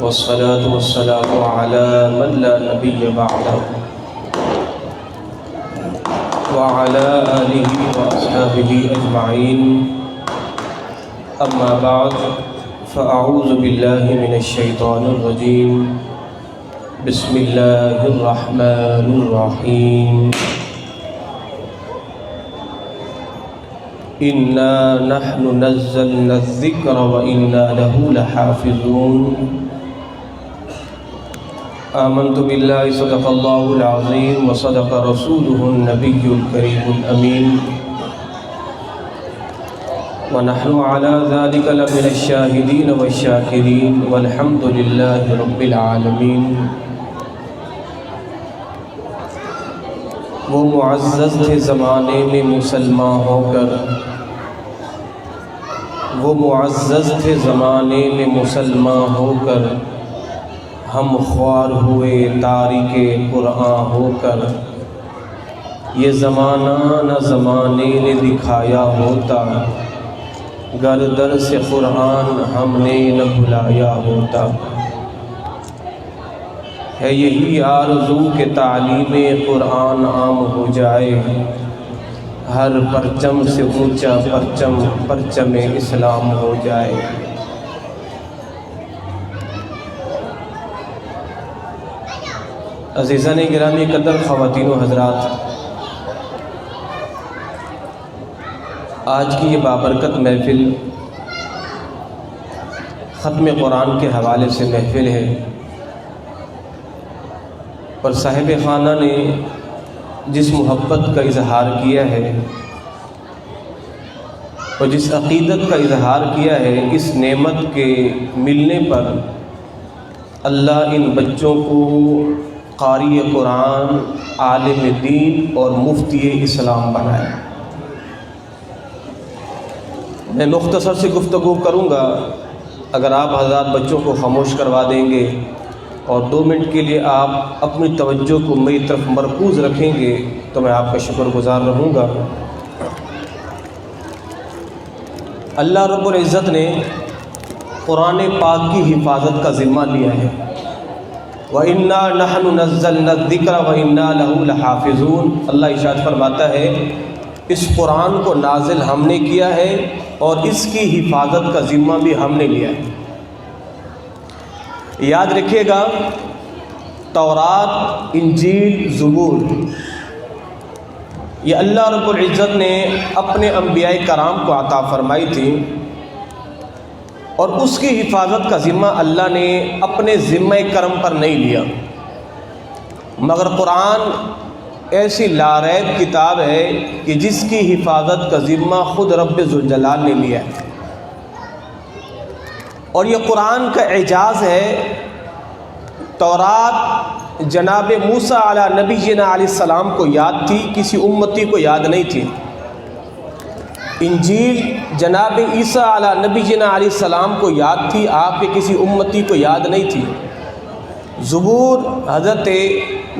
والصلاة والسلام على من لا نبي بعده وعلى آله وأصحابه أجمعين. أما بعد فأعوذ بالله من الشيطان الرجيم. بسم الله الرحمن الرحيم. إنا نحن نزلنا الذكر وإنا له لحافظون. آمنت بالله صدق الله العظيم وصدق رسوله النبي الكريم الأمين ونحن على ذلك لمن الشاهدين والشاكرين والحمد لله رب العالمين. وہ معزز تھے زمانے میں مسلمان ہو کر، وہ معزز تھے زمانے میں مسلمان ہو کر، ہم خوار ہوئے تاریک قرآن ہو کر. یہ زمانہ نہ زمانے نے دکھایا ہوتا، گر در سے قرآن ہم نے نہ بھلایا ہوتا. ہے یہی آرزو کہ تعلیم قرآن عام ہو جائے، ہر پرچم سے اونچا پرچم پرچم اسلام ہو جائے. عزیزان گرامی قدر، خواتین و حضرات، آج کی یہ بابرکت محفل ختم قرآن کے حوالے سے محفل ہے، اور صاحب خانہ نے جس محبت کا اظہار کیا ہے اور جس عقیدت کا اظہار کیا ہے، اس نعمت کے ملنے پر اللہ ان بچوں کو قاری قرآن، عالم دین اور مفتی اسلام بنائے. میں مختصر سی گفتگو کروں گا، اگر آپ حضرات بچوں کو خاموش کروا دیں گے اور 2 منٹ کے لیے آپ اپنی توجہ کو میری طرف مرکوز رکھیں گے تو میں آپ کا شکر گزار رہوں گا. اللہ رب العزت نے قرآن پاک کی حفاظت کا ذمہ لیا ہے. وَإِنَّا نَحْنُ نَزَّلْنَا الذِّكْرَ وَإِنَّا لَهُ لَحَافِظُونَ. اللہ ارشاد فرماتا ہے اس قرآن کو نازل ہم نے کیا ہے اور اس کی حفاظت کا ذمہ بھی ہم نے لیا ہے. یاد رکھیے گا، تورات، انجیل، زبور، یہ اللہ رب العزت نے اپنے انبیاء کرام کو عطا فرمائی تھی، اور اس کی حفاظت کا ذمہ اللہ نے اپنے ذمہ کرم پر نہیں لیا. مگر قرآن ایسی لاریب کتاب ہے کہ جس کی حفاظت کا ذمہ خود رب ذوالجلال نے لیا ہے. اور یہ قرآن کا اعجاز ہے. تورات جناب موسیٰ علیہ نبینا علیہ السلام کو یاد تھی، کسی امتی کو یاد نہیں تھی. انجیل جناب عیسیٰ علیہ نبینا علیہ السلام کو یاد تھی، آپ کے کسی امتی کو یاد نہیں تھی. زبور حضرت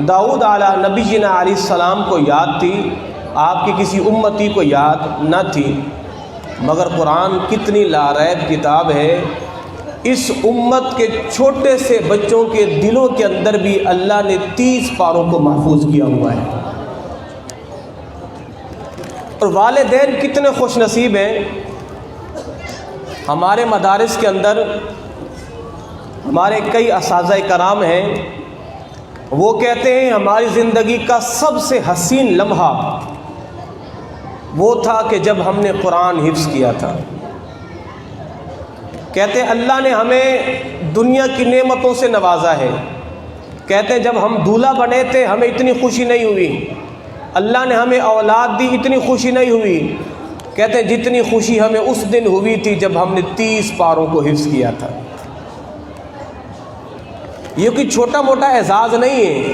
داؤد علیہ نبینا علیہ السلام کو یاد تھی، آپ کے کسی امتی کو یاد نہ تھی. مگر قرآن کتنی لاریب کتاب ہے. اس امت کے چھوٹے سے بچوں کے دلوں کے اندر بھی اللہ نے 30 پاروں کو محفوظ کیا ہوا ہے. اور والدین کتنے خوش نصیب ہیں. ہمارے مدارس کے اندر ہمارے کئی اساتذہ کرام ہیں، وہ کہتے ہیں ہماری زندگی کا سب سے حسین لمحہ وہ تھا کہ جب ہم نے قرآن حفظ کیا تھا. کہتے ہیں اللہ نے ہمیں دنیا کی نعمتوں سے نوازا ہے. کہتے ہیں جب ہم دولہا بنے تھے ہمیں اتنی خوشی نہیں ہوئی. اللہ نے ہمیں اولاد دی، اتنی خوشی نہیں ہوئی. کہتے ہیں جتنی خوشی ہمیں اس دن ہوئی تھی جب ہم نے 30 پاروں کو حفظ کیا تھا. یہ کوئی چھوٹا موٹا اعزاز نہیں ہے.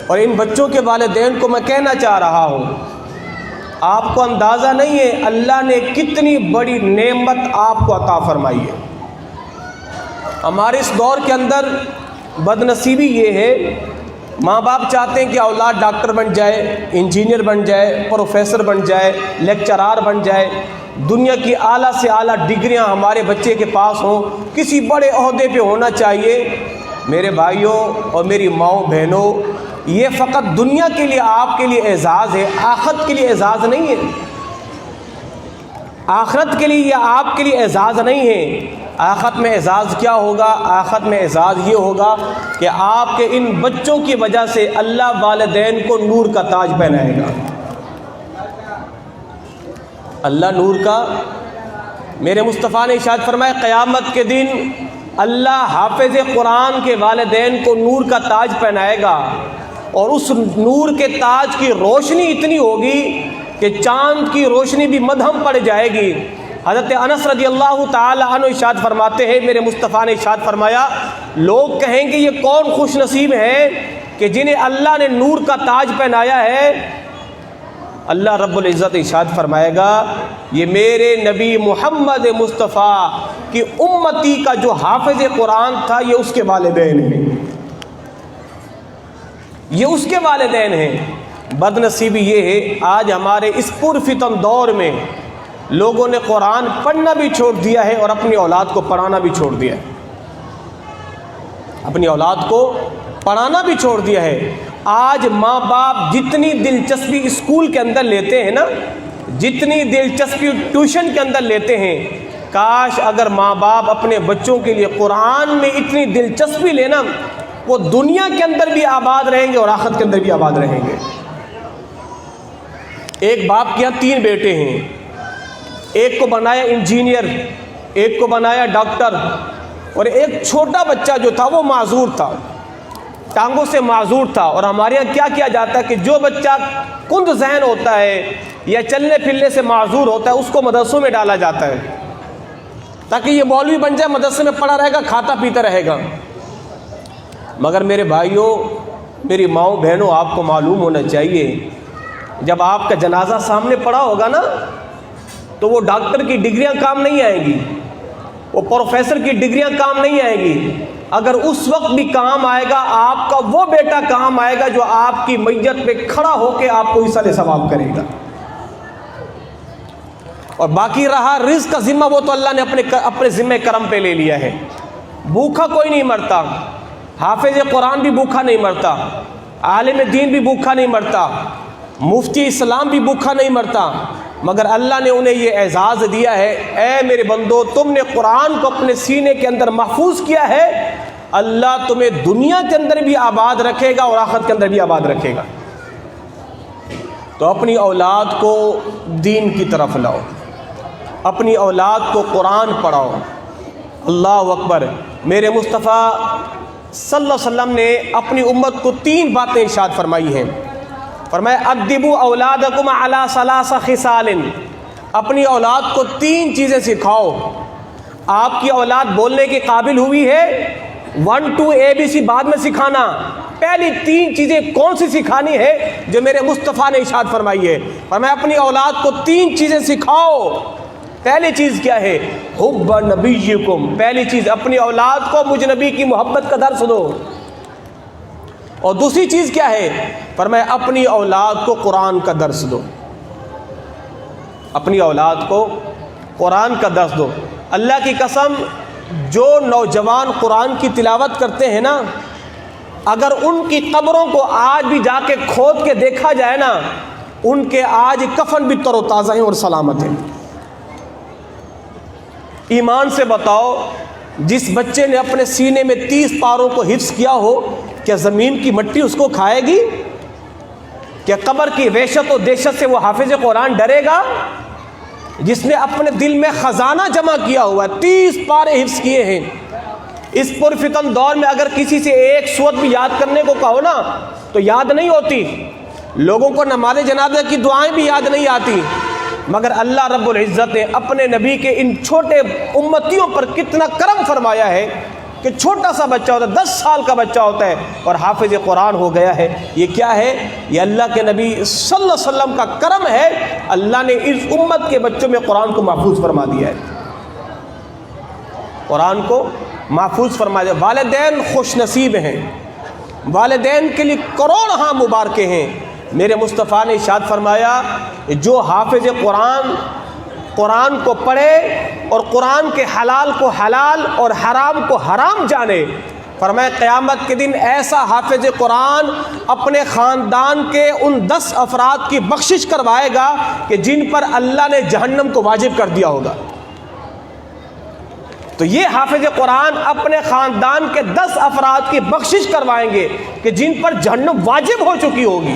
اور ان بچوں کے والدین کو میں کہنا چاہ رہا ہوں، آپ کو اندازہ نہیں ہے اللہ نے کتنی بڑی نعمت آپ کو عطا فرمائی ہے. ہمارے اس دور کے اندر بدنصیبی یہ ہے، ماں باپ چاہتے ہیں کہ اولاد ڈاکٹر بن جائے، انجینئر بن جائے، پروفیسر بن جائے، لیکچرار بن جائے، دنیا کی اعلیٰ سے اعلیٰ ڈگریاں ہمارے بچے کے پاس ہوں، کسی بڑے عہدے پہ ہونا چاہیے۔ میرے بھائیوں اور میری ماؤں بہنوں، یہ فقط دنیا کے لیے آپ کے لیے اعزاز ہے، آخرت کے لیے اعزاز نہیں ہے۔ آخرت کے لیے یہ آپ کے لیے اعزاز نہیں ہے۔ آخرت میں اعزاز کیا ہوگا؟ آخرت میں اعزاز یہ ہوگا کہ آپ کے ان بچوں کی وجہ سے اللہ والدین کو نور کا تاج پہنائے گا۔ اللہ نور کا، میرے مصطفیٰ نے ارشاد فرمایا قیامت کے دن اللہ حافظ قرآن کے والدین کو نور کا تاج پہنائے گا، اور اس نور کے تاج کی روشنی اتنی ہوگی کہ چاند کی روشنی بھی مدھم پڑ جائے گی۔ حضرت انس رضی اللہ تعالی عنہ ارشاد فرماتے ہیں، میرے مصطفیٰ نے ارشاد فرمایا لوگ کہیں گے یہ کون خوش نصیب ہیں کہ جنہیں اللہ نے نور کا تاج پہنایا ہے؟ اللہ رب العزت ارشاد فرمائے گا یہ میرے نبی محمد مصطفیٰ کی امتی کا جو حافظ قرآن تھا یہ اس کے والدین ہیں، یہ اس کے والدین ہیں۔ بد نصیبی یہ ہے آج ہمارے اس پرفتن دور میں لوگوں نے قرآن پڑھنا بھی چھوڑ دیا ہے اور اپنی اولاد کو پڑھانا بھی چھوڑ دیا ہے، اپنی اولاد کو پڑھانا بھی چھوڑ دیا ہے۔ آج ماں باپ جتنی دلچسپی اسکول کے اندر لیتے ہیں نا، جتنی دلچسپی ٹیوشن کے اندر لیتے ہیں، کاش اگر ماں باپ اپنے بچوں کے لیے قرآن میں اتنی دلچسپی لینا، وہ دنیا کے اندر بھی آباد رہیں گے اور آخرت کے اندر بھی آباد رہیں گے۔ ایک باپ کے یہاں 3 بیٹے ہیں، ایک کو بنایا انجینئر، ایک کو بنایا ڈاکٹر، اور ایک چھوٹا بچہ جو تھا وہ معذور تھا، ٹانگوں سے معذور تھا۔ اور ہمارے یہاں کیا کیا جاتا ہے کہ جو بچہ کند ذہن ہوتا ہے یا چلنے پھرنے سے معذور ہوتا ہے اس کو مدرسوں میں ڈالا جاتا ہے تاکہ یہ مولوی بن جائے، مدرسے میں پڑھا رہے گا، کھاتا پیتا رہے گا۔ مگر میرے بھائیوں، میری ماؤں بہنوں، آپ کو معلوم ہونا چاہیے جب آپ کا جنازہ سامنے پڑا ہوگا نا تو وہ ڈاکٹر کی ڈگریاں کام نہیں آئیں گی، وہ پروفیسر کی ڈگریاں کام نہیں آئیں گی۔ اگر اس وقت بھی کام آئے گا آپ کا وہ بیٹا کام آئے گا جو آپ کی میت پہ کھڑا ہو کے آپ کو ایصال ثواب کرے گا۔ اور باقی رہا رزق کا ذمہ، وہ تو اللہ نے اپنے ذمہ کرم پہ لے لیا ہے۔ بھوکا کوئی نہیں مرتا، حافظ قرآن بھی بھوکا نہیں مرتا، عالم دین بھی بھوکا نہیں مرتا، مفتی اسلام بھی بھوکا نہیں مرتا، مگر اللہ نے انہیں یہ اعزاز دیا ہے اے میرے بندو تم نے قرآن کو اپنے سینے کے اندر محفوظ کیا ہے، اللہ تمہیں دنیا کے اندر بھی آباد رکھے گا اور آخرت کے اندر بھی آباد رکھے گا۔ تو اپنی اولاد کو دین کی طرف لاؤ، اپنی اولاد کو قرآن پڑھاؤ۔ اللہ اکبر۔ میرے مصطفیٰ صلی اللہ علیہ وسلم نے اپنی امت کو 3 باتیں ارشاد فرمائی ہیں۔ فرمایا ادبوا اولادکم علی 3 خصال، اپنی اولاد کو 3 چیزیں سکھاؤ۔ آپ کی اولاد بولنے کے قابل ہوئی ہے 1 2 ABC بعد میں سکھانا، پہلی 3 چیزیں کون سی سکھانی ہے جو میرے مصطفیٰ نے ارشاد فرمائی ہے؟ فرمایا اپنی اولاد کو 3 چیزیں سکھاؤ۔ پہلی چیز کیا ہے؟ حب نبیکم، پہلی چیز اپنی اولاد کو مجھ نبی کی محبت کا درس دو۔ اور دوسری چیز کیا ہے؟ فرمایا اپنی اولاد کو قرآن کا درس دو، اپنی اولاد کو قرآن کا درس دو۔ اللہ کی قسم جو نوجوان قرآن کی تلاوت کرتے ہیں نا، اگر ان کی قبروں کو آج بھی جا کے کھود کے دیکھا جائے نا، ان کے آج کفن بھی تر و تازہ ہیں اور سلامت ہیں۔ ایمان سے بتاؤ، جس بچے نے اپنے سینے میں 30 پاروں کو حفظ کیا ہو، کیا زمین کی مٹی اس کو کھائے گی؟ کیا قبر کی وحشت و دہشت سے وہ حافظ قرآن ڈرے گا؟ جس نے اپنے دل میں خزانہ جمع کیا ہوا ہے، 30 پارے حفظ کیے ہیں، اس پرفتن دور میں اگر کسی سے ایک سورت بھی یاد کرنے کو کہو نا تو یاد نہیں ہوتی، لوگوں کو نماز جنازہ کی دعائیں بھی یاد نہیں آتی، مگر اللہ رب العزت نے اپنے نبی کے ان چھوٹے امتیوں پر کتنا کرم فرمایا ہے کہ چھوٹا سا بچہ ہوتا ہے، 10 سال کا بچہ ہوتا ہے اور حافظ قرآن ہو گیا ہے۔ یہ کیا ہے؟ یہ اللہ کے نبی صلی اللہ علیہ وسلم کا کرم ہے، اللہ نے اس امت کے بچوں میں قرآن کو محفوظ فرما دیا ہے، قرآن کو محفوظ فرما دیا۔ والدین خوش نصیب ہیں، والدین کے لیے کروڑ ہاں مبارکیں ہیں۔ میرے مصطفیٰ نے ارشاد فرمایا جو حافظ قرآن کو پڑھے اور قرآن کے حلال کو حلال اور حرام کو حرام جانے، فرمایا قیامت کے دن ایسا حافظ قرآن اپنے خاندان کے ان 10 افراد کی بخشش کروائے گا کہ جن پر اللہ نے جہنم کو واجب کر دیا ہوگا۔ تو یہ حافظ قرآن اپنے خاندان کے 10 افراد کی بخشش کروائیں گے کہ جن پر جہنم واجب ہو چکی ہوگی۔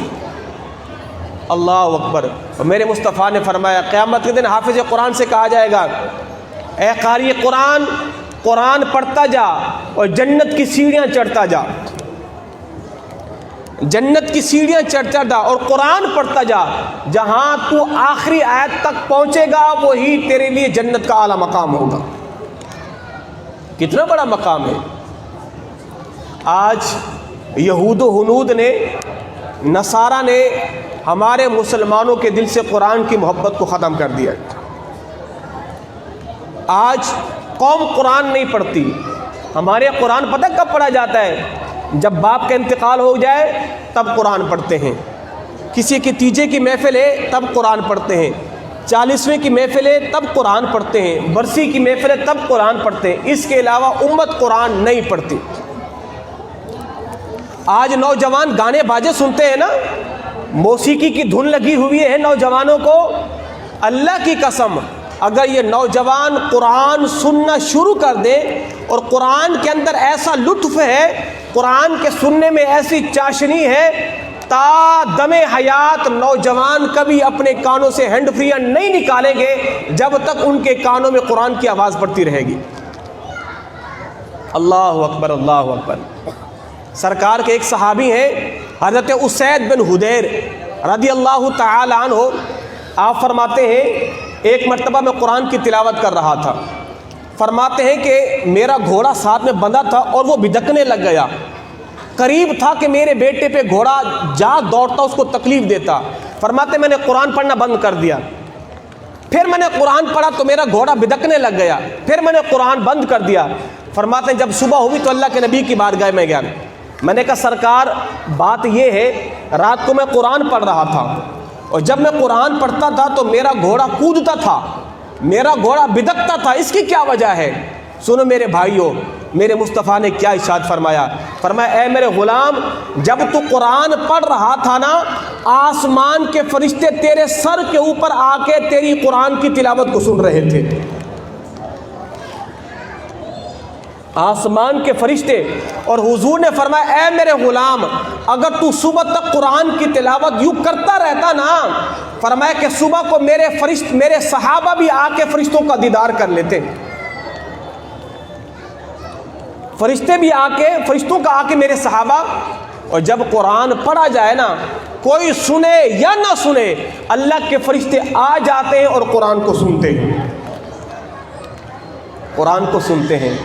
اللہ اکبر۔ اور میرے مصطفیٰ نے فرمایا قیامت کے دن حافظ قرآن سے کہا جائے گا، اے قاری قرآن، قرآن پڑھتا جا اور جنت کی سیڑھیاں چڑھتا جا، جنت کی سیڑھیاں چڑھتا جا اور قرآن پڑھتا جا، جہاں تو آخری آیت تک پہنچے گا وہی تیرے لیے جنت کا اعلیٰ مقام ہوگا۔ کتنا بڑا مقام ہے۔ آج یہود و ہنود نے، نصارہ نے ہمارے مسلمانوں کے دل سے قرآن کی محبت کو ختم کر دیا۔ آج قوم قرآن نہیں پڑھتی۔ ہمارے قرآن پتہ کب پڑھا جاتا ہے؟ جب باپ کا انتقال ہو جائے تب قرآن پڑھتے ہیں، کسی کی تیجے کی محفل ہے تب قرآن پڑھتے ہیں، 40ویں کی محفل ہے تب قرآن پڑھتے ہیں، برسی کی محفل ہے تب قرآن پڑھتے ہیں۔ اس کے علاوہ امت قرآن نہیں پڑھتی۔ آج نوجوان گانے باجے سنتے ہیں نا، موسیقی کی دھن لگی ہوئی ہے نوجوانوں کو۔ اللہ کی قسم اگر یہ نوجوان قرآن سننا شروع کر دے اور قرآن کے اندر ایسا لطف ہے، قرآن کے سننے میں ایسی چاشنی ہے، تا دم حیات نوجوان کبھی اپنے کانوں سے ہینڈ فری نہیں نکالیں گے جب تک ان کے کانوں میں قرآن کی آواز پڑتی رہے گی۔ اللہ اکبر، اللہ اکبر۔ سرکار کے ایک صحابی ہیں حضرت اسید بن حدیر رضی اللہ تعالی عنہ، آپ فرماتے ہیں ایک مرتبہ میں قرآن کی تلاوت کر رہا تھا، فرماتے ہیں کہ میرا گھوڑا ساتھ میں بندھا تھا اور وہ بھدکنے لگ گیا، قریب تھا کہ میرے بیٹے پہ گھوڑا جا دوڑتا، اس کو تکلیف دیتا۔ فرماتے میں نے قرآن پڑھنا بند کر دیا، پھر میں نے قرآن پڑھا تو میرا گھوڑا بھدکنے لگ گیا، پھر میں نے قرآن بند کر دیا۔ فرماتے ہیں جب صبح ہوئی تو اللہ کے نبی کی بارگاہ میں گیا، میں نے کہا سرکار بات یہ ہے رات کو میں قرآن پڑھ رہا تھا اور جب میں قرآن پڑھتا تھا تو میرا گھوڑا کودتا تھا، میرا گھوڑا بھدکتا تھا، اس کی کیا وجہ ہے؟ سنو میرے بھائیوں، میرے مصطفیٰ نے کیا ارشاد فرمایا؟ فرمایا اے میرے غلام، جب تو قرآن پڑھ رہا تھا نا، آسمان کے فرشتے تیرے سر کے اوپر آ کے تیری قرآن کی تلاوت کو سن رہے تھے۔ آسمان کے فرشتے۔ اور حضور نے فرمایا اے میرے غلام، اگر تو صبح تک قرآن کی تلاوت یوں کرتا رہتا نا، فرمایا کہ صبح کو میرے صحابہ بھی آ کے فرشتوں کا دیدار کر لیتے، فرشتے بھی آ کے، فرشتوں کا آ کے میرے صحابہ۔ اور جب قرآن پڑھا جائے نا، کوئی سنے یا نہ سنے، اللہ کے فرشتے آ جاتے ہیں اور قرآن کو سنتے ہیں، قرآن کو سنتے ہیں۔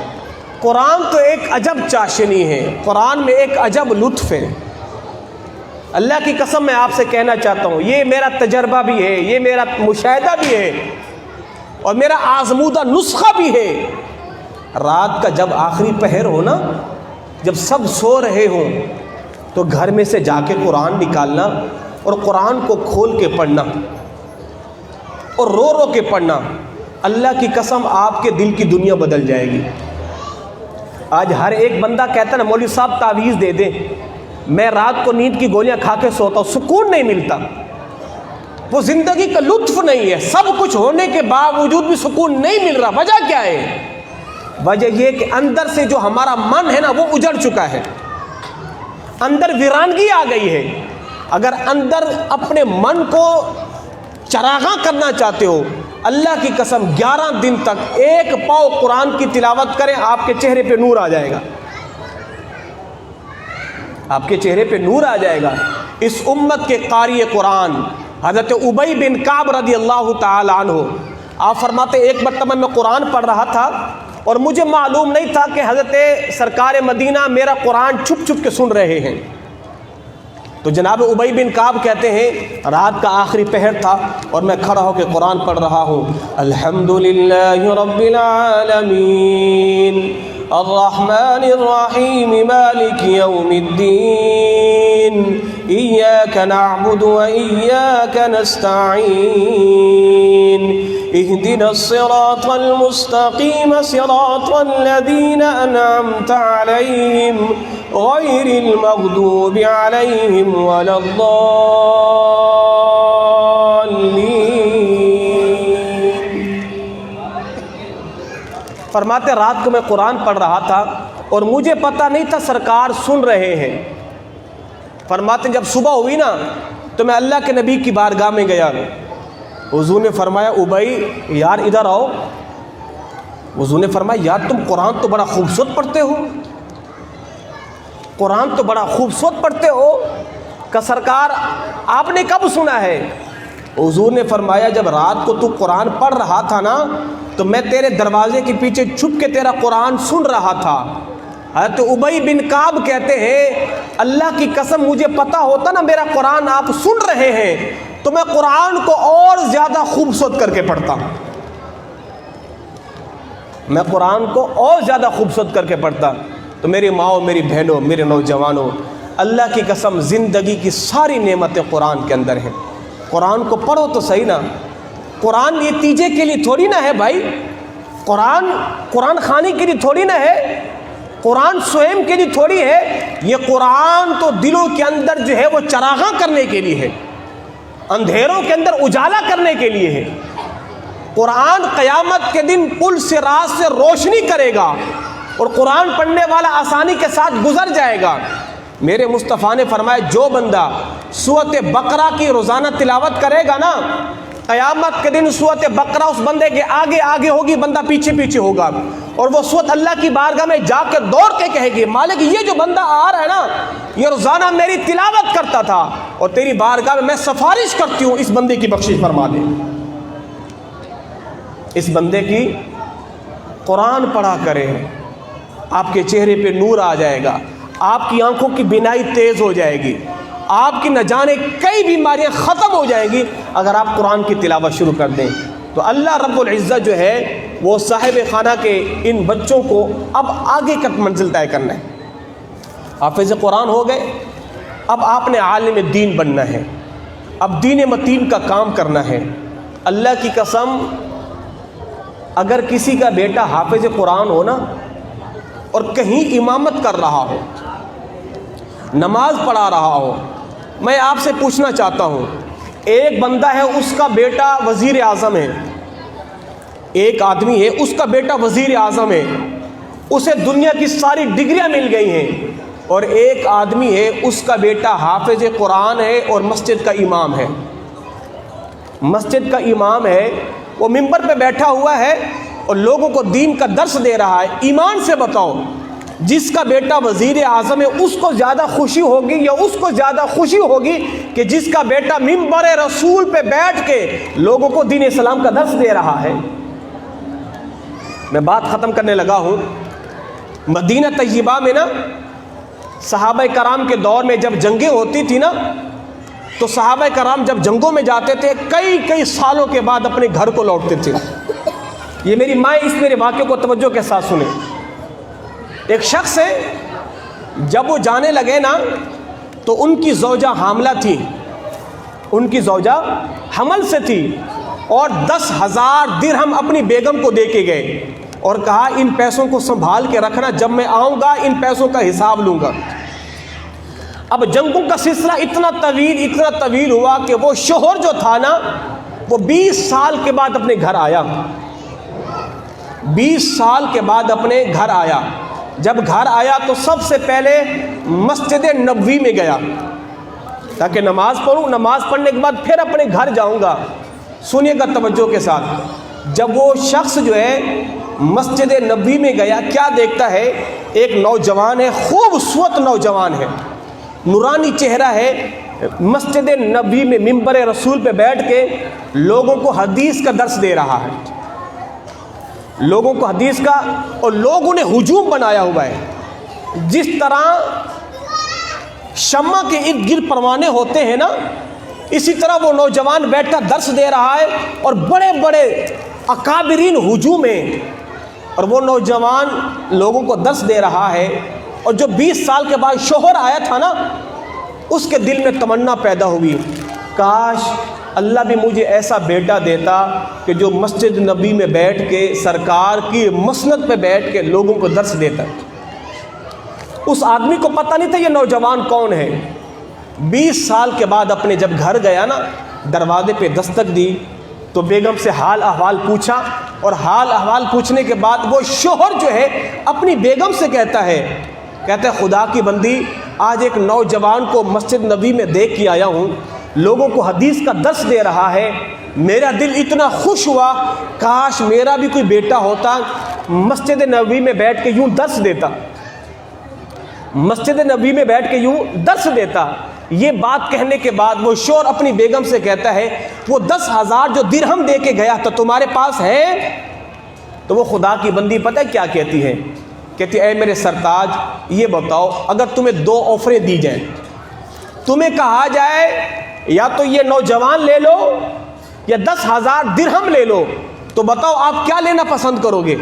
قرآن تو ایک عجب چاشنی ہے، قرآن میں ایک عجب لطف ہے۔ اللہ کی قسم میں آپ سے کہنا چاہتا ہوں، یہ میرا تجربہ بھی ہے، یہ میرا مشاہدہ بھی ہے اور میرا آزمودہ نسخہ بھی ہے۔ رات کا جب آخری پہر ہو نا، جب سب سو رہے ہوں، تو گھر میں سے جا کے قرآن نکالنا اور قرآن کو کھول کے پڑھنا اور رو رو کے پڑھنا، اللہ کی قسم آپ کے دل کی دنیا بدل جائے گی۔ آج ہر ایک بندہ کہتا ہے نا مولوی صاحب تعویذ دے دیں، میں رات کو نیند کی گولیاں کھا کے سوتا ہوں، سکون نہیں ملتا، وہ زندگی کا لطف نہیں ہے، سب کچھ ہونے کے باوجود بھی سکون نہیں مل رہا۔ وجہ کیا ہے؟ وجہ یہ کہ اندر سے جو ہمارا من ہے نا وہ اجڑ چکا ہے، اندر ویرانگی آ گئی ہے۔ اگر اندر اپنے من کو چراغاں کرنا چاہتے ہو، اللہ کی قسم 11 دن تک ایک پاؤ قرآن کی تلاوت کریں، آپ کے چہرے پہ نور آ جائے گا، آپ کے چہرے پہ نور آ جائے گا۔ اس امت کے قاری قرآن حضرت ابی بن کعب رضی اللہ تعالی عنہ، آپ فرماتے ایک مرتبہ میں قرآن پڑھ رہا تھا اور مجھے معلوم نہیں تھا کہ حضرت سرکار مدینہ میرا قرآن چھپ چھپ کے سن رہے ہیں۔ تو جناب ابی بن کعب کہتے ہیں رات کا آخری پہر تھا اور میں کھڑا ہو کے قرآن پڑھ رہا ہوں، الحمدللہ رب العالمین الرحمن الرحیم مالک یوم الدین إياك نعبد وإياك نستعين اهدنا الصراط المستقيم صراط الذين أنعمت عليهم غير المغضوب عليهم ولا الضالين۔ فرماتے رات کو میں قرآن پڑھ رہا تھا اور مجھے پتہ نہیں تھا سرکار سن رہے ہیں۔ فرماتے جب صبح ہوئی نا تو میں اللہ کے نبی کی بارگاہ میں گیا، حضور نے فرمایا ابئی یار ادھر آؤ۔ حضور نے فرمایا یار تم قرآن تو بڑا خوبصورت پڑھتے ہو، قرآن تو بڑا خوبصورت پڑھتے ہو، کہ سرکار آپ نے کب سنا ہے؟ حضور نے فرمایا جب رات کو تو قرآن پڑھ رہا تھا نا تو میں تیرے دروازے کے پیچھے چھپ کے تیرا قرآن سن رہا تھا۔ حضرت ابی بن کعب کہتے ہیں اللہ کی قسم مجھے پتہ ہوتا نا میرا قرآن آپ سن رہے ہیں تو میں قرآن کو اور زیادہ خوبصورت کر کے پڑھتا، میں قرآن کو اور زیادہ خوبصورت کر کے پڑھتا۔ تو میری ماؤں، میری بہنوں، میرے نوجوانوں، اللہ کی قسم زندگی کی ساری نعمتیں قرآن کے اندر ہیں۔ قرآن کو پڑھو تو صحیح نا، قرآن یہ تیجے کے لیے تھوڑی نہ ہے بھائی، قرآن خانی کے لیے تھوڑی نہ ہے، قرآن سوئم کے لیے تھوڑی ہے، یہ قرآن تو دلوں کے اندر جو ہے وہ چراغاں کرنے کے لیے ہے، اندھیروں کے اندر اجالا کرنے کے لیے ہے۔ قرآن قیامت کے دن پل سے راست سے روشنی کرے گا اور قرآن پڑھنے والا آسانی کے ساتھ گزر جائے گا۔ میرے مصطفیٰ نے فرمایا جو بندہ سورۃ بقرہ کی روزانہ تلاوت کرے گا نا، قیامت کے دن سورۃ بقرہ اس بندے کے آگے آگے ہوگی، بندہ پیچھے پیچھے ہوگا، اور وہ سورۃ اللہ کی بارگاہ میں جا کے دوڑ کے کہے گی مالک یہ جو بندہ آ رہا ہے نا یہ روزانہ میری تلاوت کرتا تھا اور تیری بارگاہ میں سفارش کرتی ہوں اس بندے کی بخشش فرما دے، اس بندے کی قرآن پڑھا کرے، آپ کے چہرے پہ نور آ جائے گا، آپ کی آنکھوں کی بینائی تیز ہو جائے گی، آپ کی نہ جانے کئی بیماریاں ختم ہو جائیں گی اگر آپ قرآن کی تلاوت شروع کر دیں۔ تو اللہ رب العزت جو ہے وہ صاحب خانہ کے ان بچوں کو اب آگے کا منزل طے کرنا ہے۔ حافظ قرآن ہو گئے، اب آپ نے عالم دین بننا ہے، اب دین متین کا کام کرنا ہے۔ اللہ کی قسم اگر کسی کا بیٹا حافظ قرآن ہو نا اور کہیں امامت کر رہا ہو، نماز پڑھا رہا ہو، میں آپ سے پوچھنا چاہتا ہوں، ایک بندہ ہے اس کا بیٹا وزیر اعظم ہے، ایک آدمی ہے اس کا بیٹا وزیر اعظم ہے، اسے دنیا کی ساری ڈگریاں مل گئی ہیں، اور ایک آدمی ہے اس کا بیٹا حافظ قرآن ہے اور مسجد کا امام ہے، مسجد کا امام ہے، وہ ممبر پہ بیٹھا ہوا ہے اور لوگوں کو دین کا درس دے رہا ہے۔ ایمان سے بتاؤ جس کا بیٹا وزیر اعظم ہے اس کو زیادہ خوشی ہوگی یا اس کو زیادہ خوشی ہوگی کہ جس کا بیٹا ممبر رسول پہ بیٹھ کے لوگوں کو دین اسلام کا درس دے رہا ہے؟ میں بات ختم کرنے لگا ہوں۔ مدینہ طیبہ میں نا صحابہ کرام کے دور میں جب جنگیں ہوتی تھی نا تو صحابہ کرام جب جنگوں میں جاتے تھے کئی سالوں کے بعد اپنے گھر کو لوٹتے تھے۔ یہ میری ماں اس میرے واقعے کو توجہ کے ساتھ سنیں۔ ایک شخص ہے جب وہ جانے لگے نا تو ان کی زوجہ حاملہ تھی، ان کی زوجہ حمل سے تھی، اور 10,000 درہم اپنی بیگم کو دے کے گئے اور کہا ان پیسوں کو سنبھال کے رکھنا، جب میں آؤں گا ان پیسوں کا حساب لوں گا۔ اب جنگوں کا سلسلہ اتنا طویل ہوا کہ وہ شوہر جو تھا نا وہ 20 سال کے بعد اپنے گھر آیا، 20 سال کے بعد اپنے گھر آیا۔ جب گھر آیا تو سب سے پہلے مسجد نبوی میں گیا تاکہ نماز پڑھوں، نماز پڑھنے کے بعد پھر اپنے گھر جاؤں گا۔ سنیے گا توجہ کے ساتھ، جب وہ شخص جو ہے مسجد نبوی میں گیا کیا دیکھتا ہے؟ ایک نوجوان ہے، خوبصورت نوجوان ہے، نورانی چہرہ ہے، مسجد نبوی میں ممبر رسول پہ بیٹھ کے لوگوں کو حدیث کا درس دے رہا ہے، لوگوں کو حدیث کا، اور لوگوں نے ہجوم بنایا ہوا ہے۔ جس طرح شمع کے ارد گرد پروانے ہوتے ہیں نا، اسی طرح وہ نوجوان بیٹھا درس دے رہا ہے اور بڑے بڑے اکابرین ہجوم ہیں، اور وہ نوجوان لوگوں کو درس دے رہا ہے۔ اور جو 20 سال کے بعد شوہر آیا تھا نا اس کے دل میں تمنا پیدا ہوئی، کاش اللہ بھی مجھے ایسا بیٹا دیتا کہ جو مسجد نبی میں بیٹھ کے سرکار کی مسند پہ بیٹھ کے لوگوں کو درس دیتا۔ اس آدمی کو پتہ نہیں تھا یہ نوجوان کون ہے۔ 20 سال کے بعد اپنے جب گھر گیا نا، دروازے پہ دستک دی تو بیگم سے حال احوال پوچھا، اور حال احوال پوچھنے کے بعد وہ شوہر جو ہے اپنی بیگم سے کہتا ہے خدا کی بندی، آج ایک نوجوان کو مسجد نبی میں دیکھ کے آیا ہوں، لوگوں کو حدیث کا درس دے رہا ہے، میرا دل اتنا خوش ہوا، کاش میرا بھی کوئی بیٹا ہوتا، مسجد نبی میں بیٹھ کے یوں درس دیتا، مسجد نبی میں بیٹھ کے یوں درس دیتا۔ یہ بات کہنے کے بعد وہ شوہر اپنی بیگم سے کہتا ہے وہ 10,000 جو درہم دے کے گیا تو تمہارے پاس ہے؟ تو وہ خدا کی بندی پتہ کیا کہتی ہے؟ کہتی اے میرے سرتاج، یہ بتاؤ اگر تمہیں 2 آفریں دی جائیں، تمہیں کہا جائے یا تو یہ نوجوان لے لو یا 10,000 درہم لے لو، تو بتاؤ آپ کیا لینا پسند کرو گے؟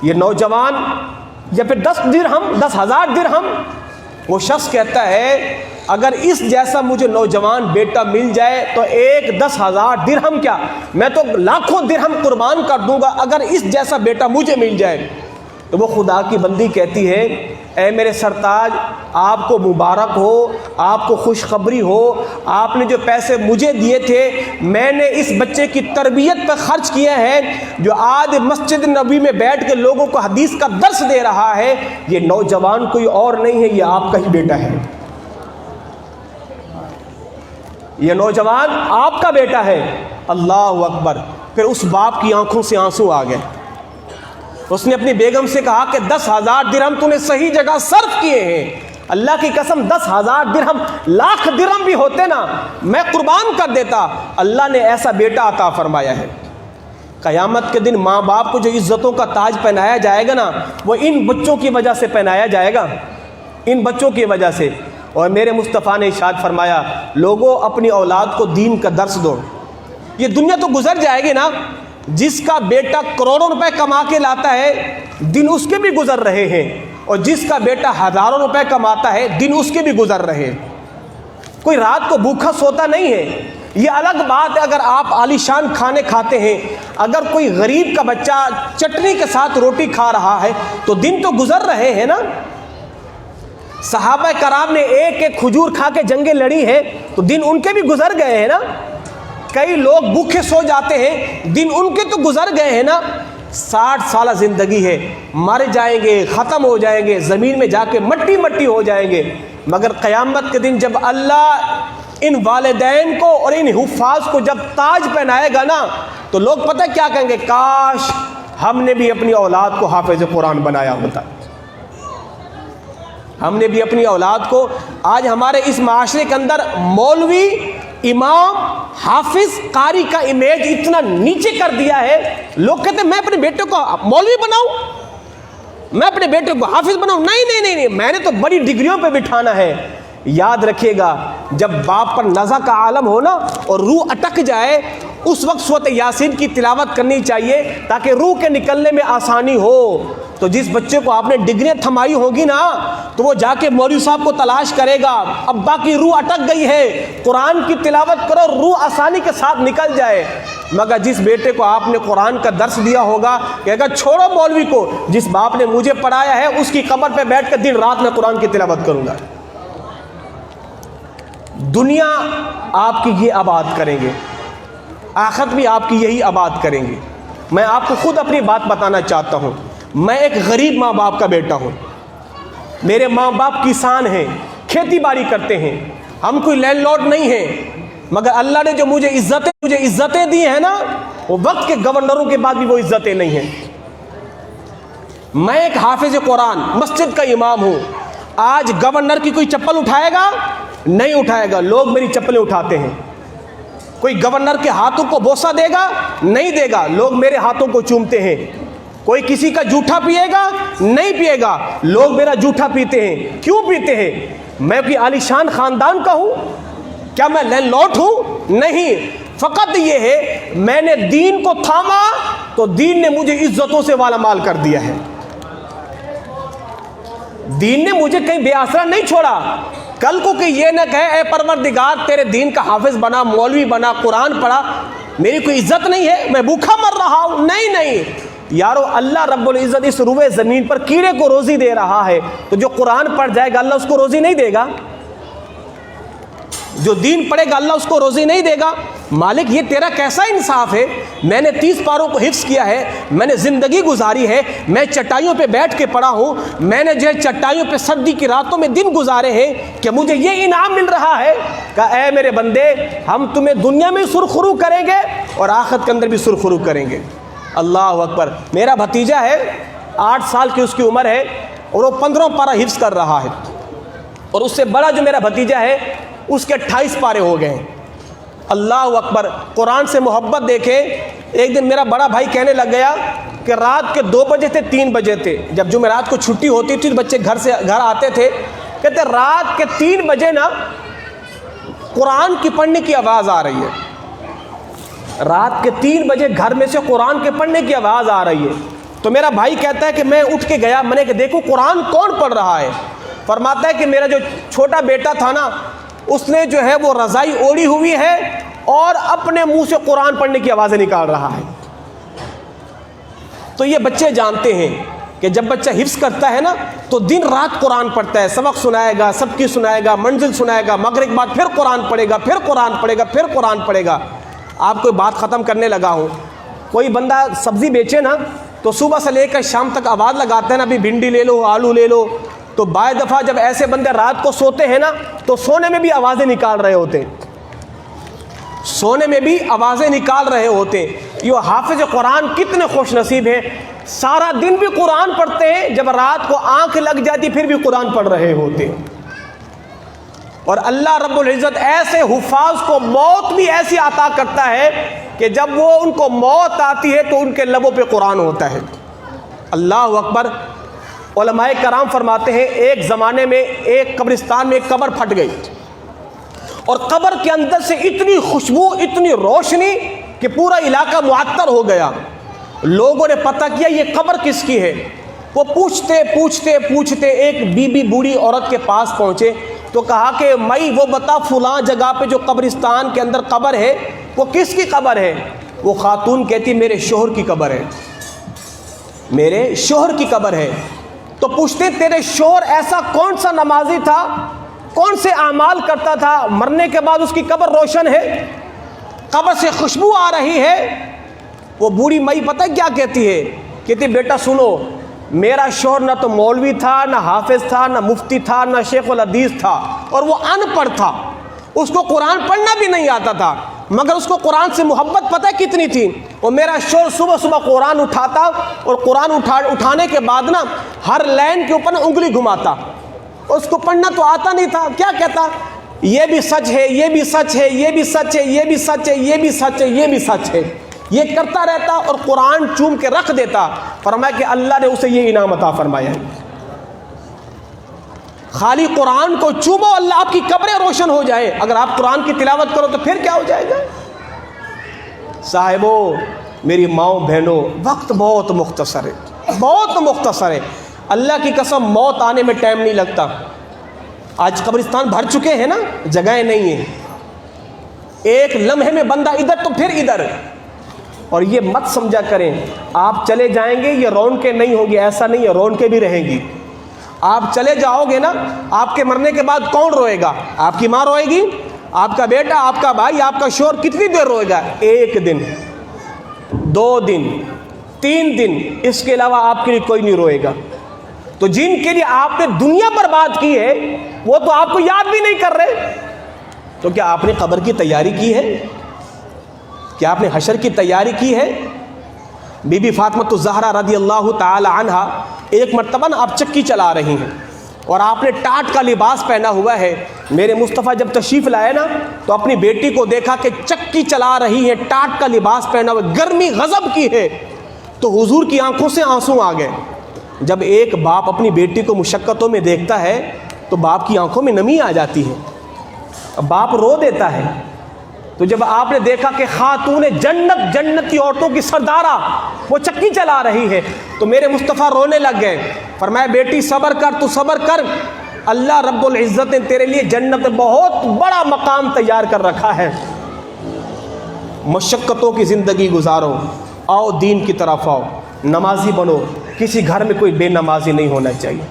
یہ نوجوان یا پھر 10,000 درہم؟ وہ شخص کہتا ہے اگر اس جیسا مجھے نوجوان بیٹا مل جائے تو ایک 10,000 درہم کیا، میں تو لاکھوں درہم قربان کر دوں گا اگر اس جیسا بیٹا مجھے مل جائے۔ تو وہ خدا کی بندی کہتی ہے اے میرے سرتاج، آپ کو مبارک ہو، آپ کو خوشخبری ہو، آپ نے جو پیسے مجھے دیے تھے میں نے اس بچے کی تربیت پہ خرچ کیے ہیں، جو آج مسجد نبی میں بیٹھ کے لوگوں کو حدیث کا درس دے رہا ہے، یہ نوجوان کوئی اور نہیں ہے، یہ آپ کا ہی بیٹا ہے، یہ نوجوان آپ کا بیٹا ہے۔ اللہ اکبر۔ پھر اس باپ کی آنکھوں سے آنسو آ گئے، اس نے اپنی بیگم سے کہا کہ 10,000 درہم تو نے صحیح جگہ صرف کیے ہیں، اللہ کی قسم 10,000 درہم لاکھ درہم بھی ہوتے نا میں قربان کر دیتا، اللہ نے ایسا بیٹا عطا فرمایا ہے۔ قیامت کے دن ماں باپ کو جو عزتوں کا تاج پہنایا جائے گا نا، وہ ان بچوں کی وجہ سے پہنایا جائے گا، ان بچوں کی وجہ سے۔ اور میرے مصطفیٰ نے ارشاد فرمایا لوگوں اپنی اولاد کو دین کا درس دو، یہ دنیا تو گزر جائے گی نا، جس کا بیٹا کروڑوں روپے کما کے لاتا ہے دن اس کے بھی گزر رہے ہیں، اور جس کا بیٹا ہزاروں روپے کماتا ہے دن اس کے بھی گزر رہے ہیں، کوئی رات کو بھوکا سوتا نہیں ہے۔ یہ الگ بات ہے اگر آپ عالیشان کھانے کھاتے ہیں، اگر کوئی غریب کا بچہ چٹنی کے ساتھ روٹی کھا رہا ہے تو دن تو گزر رہے ہیں نا۔ صحابہ کرام نے ایک ایک کھجور کھا کے جنگیں لڑی ہیں تو دن ان کے بھی گزر گئے ہیں نا۔ کئی لوگ بھوکے سو جاتے ہیں دن ان کے تو گزر گئے ہیں نا۔ 60 سالہ زندگی ہے، مر جائیں گے، ختم ہو جائیں گے، زمین میں جا کے مٹی مٹی ہو جائیں گے، مگر قیامت کے دن جب اللہ ان والدین کو اور ان حفاظ کو جب تاج پہنائے گا نا تو لوگ پتہ کیا کہیں گے، کاش ہم نے بھی اپنی اولاد کو حافظ قرآن بنایا ہوتا، ہم نے بھی اپنی اولاد کو۔ آج ہمارے اس معاشرے کے اندر مولوی، امام، حافظ، قاری کا امیج اتنا نیچے کر دیا ہے، لوگ کہتے ہیں میں اپنے بیٹے کو مولوی بناؤں، میں اپنے بیٹے کو حافظ بناؤں، نہیں، میں نے تو بڑی ڈگریوں پہ بٹھانا ہے۔ یاد رکھیے گا جب باپ پر نزع کا عالم ہو نا اور روح اٹک جائے، اس وقت سورۃ یاسین کی تلاوت کرنی چاہیے تاکہ روح کے نکلنے میں آسانی ہو۔ تو جس بچے کو آپ نے ڈگریاں تھمائی ہوگی نا تو وہ جا کے مولوی صاحب کو تلاش کرے گا، ابا کی روح اٹک گئی ہے، قرآن کی تلاوت کرو، روح آسانی کے ساتھ نکل جائے۔ مگر جس بیٹے کو آپ نے قرآن کا درس دیا ہوگا کہے گا چھوڑو مولوی کو، جس باپ نے مجھے پڑھایا ہے اس کی قبر پہ بیٹھ کر دن رات میں قرآن کی تلاوت کروں گا۔ دنیا آپ کی یہ آباد کریں گے، آخرت بھی آپ کی یہی آباد کریں گے۔ میں آپ کو خود اپنی بات بتانا چاہتا ہوں، میں ایک غریب ماں باپ کا بیٹا ہوں، میرے ماں باپ کسان ہیں، کھیتی باڑی کرتے ہیں، ہم کوئی لینڈ لارڈ نہیں ہیں، مگر اللہ نے جو مجھے عزتیں دی ہیں نا، وہ وقت کے گورنروں کے بعد بھی وہ عزتیں نہیں ہیں۔ میں ایک حافظ قرآن مسجد کا امام ہوں، آج گورنر کی کوئی چپل اٹھائے گا؟ نہیں اٹھائے گا، لوگ میری چپلیں اٹھاتے ہیں۔ کوئی گورنر کے ہاتھوں کو بوسہ دے گا؟ نہیں دے گا، لوگ میرے ہاتھوں کو چومتے ہیں۔ کوئی کسی کا جھوٹا پیے گا؟ نہیں پیے گا، لوگ میرا جھوٹا پیتے ہیں۔ کیوں پیتے ہیں؟ میں کوئی عالیشان خاندان کا ہوں؟ کیا میں لینڈ لارڈ ہوں؟ نہیں، فقط یہ ہے میں نے دین کو تھاما تو دین نے مجھے عزتوں سے والا مال کر دیا ہے، دین نے مجھے کہیں بے آسرا نہیں چھوڑا۔ کل کو کہ یہ نہ کہے اے پروردگار تیرے دین کا حافظ بنا، مولوی بنا، قرآن پڑھا، میری کوئی عزت نہیں ہے، میں بھوکا مر رہا ہوں. نہیں یارو، اللہ رب العزت اس روئے زمین پر کیڑے کو روزی دے رہا ہے، تو جو قرآن پڑھ جائے گا اللہ اس کو روزی نہیں دے گا؟ جو دین پڑھے گا اللہ اس کو روزی نہیں دے گا؟ مالک یہ تیرا کیسا انصاف ہے؟ میں نے 30 پاروں کو حفظ کیا ہے، میں نے زندگی گزاری ہے، میں چٹائیوں پہ بیٹھ کے پڑھا ہوں، میں نے جو ہے چٹائیوں پہ سردی کی راتوں میں دن گزارے ہیں، کہ مجھے یہ انعام مل رہا ہے؟ کہا اے میرے بندے، ہم تمہیں دنیا میں سرخرو کریں گے اور آخرت کے اندر بھی سرخرو کریں گے. اللہ اکبر. میرا بھتیجا ہے، 8 سال کی اس کی عمر ہے، اور وہ 15 پارہ حفظ کر رہا ہے، اور اس سے بڑا جو میرا بھتیجا ہے اس کے 28 پارے ہو گئے ہیں. اللہ اکبر. قرآن سے محبت دیکھے. ایک دن میرا بڑا بھائی کہنے لگ گیا کہ رات کے 2 بجے تھے 3 بجے تھے، جب جمعرات کو چھٹی ہوتی تھی بچے گھر آتے تھے، کہتے رات کے 3 بجے نا قرآن کی پڑھنے کی آواز آ رہی ہے. رات کے 3 بجے گھر میں سے قرآن کے پڑھنے کی آواز آ رہی ہے. تو میرا بھائی کہتا ہے کہ میں اٹھ کے گیا، میں نے کہ دیکھو قرآن کون پڑھ رہا ہے؟ فرماتا ہے کہ میرا جو چھوٹا بیٹا تھا نا، اس نے جو ہے وہ رضائی اوڑھی ہوئی ہے اور اپنے منہ سے قرآن پڑھنے کی آوازیں نکال رہا ہے. تو یہ بچے جانتے ہیں کہ جب بچہ حفظ کرتا ہے نا تو دن رات قرآن پڑھتا ہے، سبق سنائے گا، سب کی سنائے گا، منزل سنائے گا، مغرب بعد پھر قرآن پڑھے گا، پھر قرآن پڑھے گا، پھر قرآن پڑھے گا. آپ کو بات ختم کرنے لگا ہوں. کوئی بندہ سبزی بیچے نا تو صبح سے لے کر شام تک آواز لگاتا ہے نا، ابھی بھنڈی لے لو، آلو لے لو. تو بعض دفعہ جب ایسے بندے رات کو سوتے ہیں نا تو سونے میں بھی آوازیں نکال رہے ہوتے ہیں، سونے میں بھی آوازیں نکال رہے ہوتے ہیں. یہ حافظ قرآن کتنے خوش نصیب ہیں، سارا دن بھی قرآن پڑھتے ہیں، جب رات کو آنکھ لگ جاتی پھر بھی قرآن پڑھ رہے ہوتے ہیں. اور اللہ رب العزت ایسے حفاظ کو موت بھی ایسی عطا کرتا ہے کہ جب وہ ان کو موت آتی ہے تو ان کے لبوں پہ قرآن ہوتا ہے. اللہ اکبر. علماء کرام فرماتے ہیں ایک زمانے میں ایک قبرستان میں ایک قبر پھٹ گئی، اور قبر کے اندر سے اتنی خوشبو، اتنی روشنی کہ پورا علاقہ معطر ہو گیا. لوگوں نے پتہ کیا یہ قبر کس کی ہے. وہ پوچھتے ایک بی بی بوڑھی عورت کے پاس پہنچے تو کہا کہ مئی وہ بتا فلاں جگہ پہ جو قبرستان کے اندر قبر ہے وہ کس کی قبر ہے؟ وہ خاتون کہتی میرے شوہر کی قبر ہے، میرے شوہر کی قبر ہے. تو پوچھتے تیرے شوہر ایسا کون سا نمازی تھا، کون سے اعمال کرتا تھا، مرنے کے بعد اس کی قبر روشن ہے، قبر سے خوشبو آ رہی ہے؟ وہ بوڑھی مئی پتہ کیا کہتی ہے؟ کہتی بیٹا سنو، میرا شوہر نہ تو مولوی تھا، نہ حافظ تھا، نہ مفتی تھا، نہ شیخ الحدیث تھا، اور وہ ان پڑھ تھا، اس کو قرآن پڑھنا بھی نہیں آتا تھا، مگر اس کو قرآن سے محبت پتہ کتنی تھی. اور میرا شوہر صبح صبح قرآن اٹھاتا اور قرآن اٹھانے کے بعد نا ہر لائن کے اوپر انگلی گھماتا، اس کو پڑھنا تو آتا نہیں تھا. کیا کہتا؟ یہ بھی سچ ہے، یہ بھی سچ ہے، یہ بھی سچ ہے، یہ بھی سچ ہے، یہ بھی سچ ہے، یہ بھی سچ ہے. یہ کرتا رہتا اور قرآن چوم کے رکھ دیتا. فرمایا کہ اللہ نے اسے یہ انعام عطا فرمایا ہے. خالی قرآن کو چومو، اللہ آپ کی قبریں روشن ہو جائے. اگر آپ قرآن کی تلاوت کرو تو پھر کیا ہو جائے گا؟ صاحبو، میری ماؤں بہنوں، وقت بہت مختصر ہے، بہت مختصر ہے. اللہ کی قسم موت آنے میں ٹائم نہیں لگتا. آج قبرستان بھر چکے ہیں نا، جگہیں نہیں ہیں. ایک لمحے میں بندہ ادھر تو پھر ادھر. اور یہ مت سمجھا کریں آپ چلے جائیں گے یہ رونقیں نہیں ہوگی، ایسا نہیں ہے، رونقیں بھی رہیں گی. آپ چلے جاؤ گے نا، آپ کے مرنے کے بعد کون روئے گا؟ آپ کی ماں روئے گی، آپ کا بیٹا، آپ کا بھائی، آپ کا شوہر. کتنی دیر روئے گا؟ 1 دن، 2 دن، 3 دن، اس کے علاوہ آپ کے لیے کوئی نہیں روئے گا. تو جن کے لیے آپ نے دنیا برباد کی ہے وہ تو آپ کو یاد بھی نہیں کر رہے. تو کیا آپ نے قبر کی تیاری کی ہے؟ کیا آپ نے حشر کی تیاری کی ہے؟ بی بی فاطمہ الزہرا رضی اللہ تعالی عنہا ایک مرتبہ آپ چکی چلا رہی ہیں اور آپ نے ٹاٹ کا لباس پہنا ہوا ہے. میرے مصطفیٰ جب تشریف لائے نا تو اپنی بیٹی کو دیکھا کہ چکی چلا رہی ہے، ٹاٹ کا لباس پہنا ہوا، گرمی غضب کی ہے. تو حضور کی آنکھوں سے آنسو آ گئے. جب ایک باپ اپنی بیٹی کو مشقتوں میں دیکھتا ہے تو باپ کی آنکھوں میں نمی آ جاتی ہے، باپ رو دیتا ہے. تو جب آپ نے دیکھا کہ خاتون جنت، جنت کی عورتوں کی سردارہ وہ چکی چلا رہی ہے تو میرے مصطفیٰ رونے لگ گئے. فرمایا بیٹی صبر کر، تو صبر کر، اللہ رب العزت نے تیرے لیے جنت میں بہت بڑا مقام تیار کر رکھا ہے، مشقتوں کی زندگی گزارو، آؤ دین کی طرف آؤ، نمازی بنو، کسی گھر میں کوئی بے نمازی نہیں ہونا چاہیے،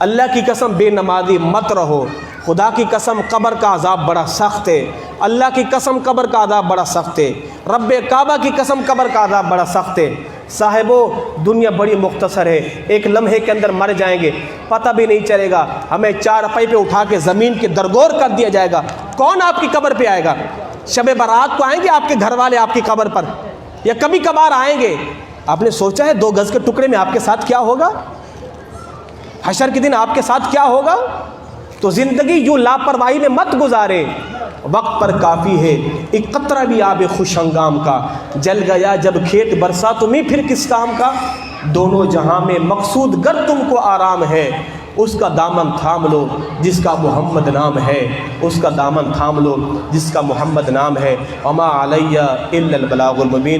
اللہ کی قسم بے نمازی مت رہو، خدا کی قسم قبر کا عذاب بڑا سخت ہے، اللہ کی قسم قبر کا عذاب بڑا سخت ہے، رب کعبہ کی قسم قبر کا عذاب بڑا سخت ہے۔ صاحبو دنیا بڑی مختصر ہے، ایک لمحے کے اندر مر جائیں گے، پتہ بھی نہیں چلے گا، ہمیں چارپائی پہ اٹھا کے زمین کے درگور کر دیا جائے گا، کون آپ کی قبر پہ آئے گا؟ شب برات کو آئیں گے آپ کے گھر والے آپ کی قبر پر، یا کبھی کبھار آئیں گے؟ آپ نے سوچا ہے 2 گز کے ٹکڑے میں آپ کے ساتھ کیا ہوگا؟ حشر کے دن آپ کے ساتھ کیا ہوگا؟ تو زندگی یوں لاپرواہی میں مت گزارے، وقت پر کافی ہے، ایک قطرہ بھی آب خوش ہنگام کا، جل گیا جب کھیت برسا تمہیں پھر کس کام کا، دونوں جہاں میں مقصود گر تم کو آرام ہے، اس کا دامن تھام لو جس کا محمد نام ہے، اس کا دامن تھام لو جس کا محمد نام ہے، وما علیہ الا البلاغ المبین۔